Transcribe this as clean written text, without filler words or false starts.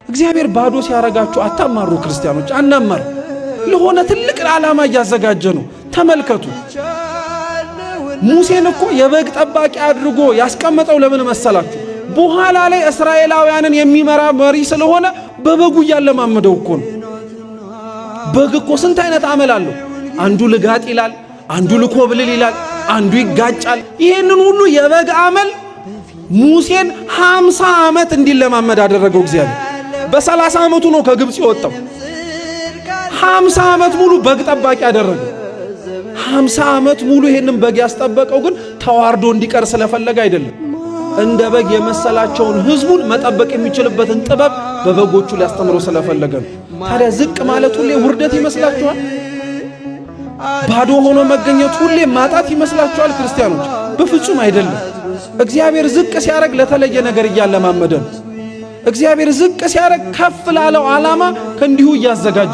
እግዚአብሔር ባዶ ሲያረጋችሁ አታማሩ ክርስቲያኖች፣ አናማር። ለሆነ ትልቅ ዓላማ እያዘጋጀ ነው። ተመልከቱ። ሙሴን እኮ የበግ ጠባቂ አድርጎ ያስቀመጠው ለምን መሰላችሁ? በኋላ ላይ እስራኤላውያንን የሚመራ መሪ ስለሆነ በበጉ ያለማመደው እኮ ነው። በግ እኮ ስንት አይነት አመል አለው። አንዱ ልጋጥ ይላል፣ አንዱ ልኮብልል ይላል፣ አንዱ ይጋጫል። ይሄንን ሁሉ የበግ አመል ሙሴን 50 ዓመት እንዲለማመድ አደረገው እግዚአብሔር። በ30 ዓመቱ ነው ከግብጽ የወጣው። 50 ዓመት ሙሉ በግ ጠባቂ አደረገው። 50 ዓመት ሙሉ ይሄንን በግ ያስጠበቀው ግን ተዋርዶ እንዲቀር ስለፈለገ አይደለም። እንደ በግ የመሰላቸውን ህዝቡን መጠበቅ የሚችልበትን ጥበብ በበጎቹ ሊያስተምረው ስለፈለገ ነው። ታዲያ ዝቅ ማለት ሁሌ ውርደት ይመስላችኋል? ባዶ ሆኖ መገኘት ሁሌ ማጣት ይመስላችኋል? ክርስቲያኖች በፍጹም አይደለም። እግዚአብሔር ዝቅ ሲያረግ ለተለየ ነገር እያለማመደ ነው። እግዚአብሔር ዝቅ ሲያረግ ከፍ ላለው ዓላማ ከእንዲሁ እያዘጋጀ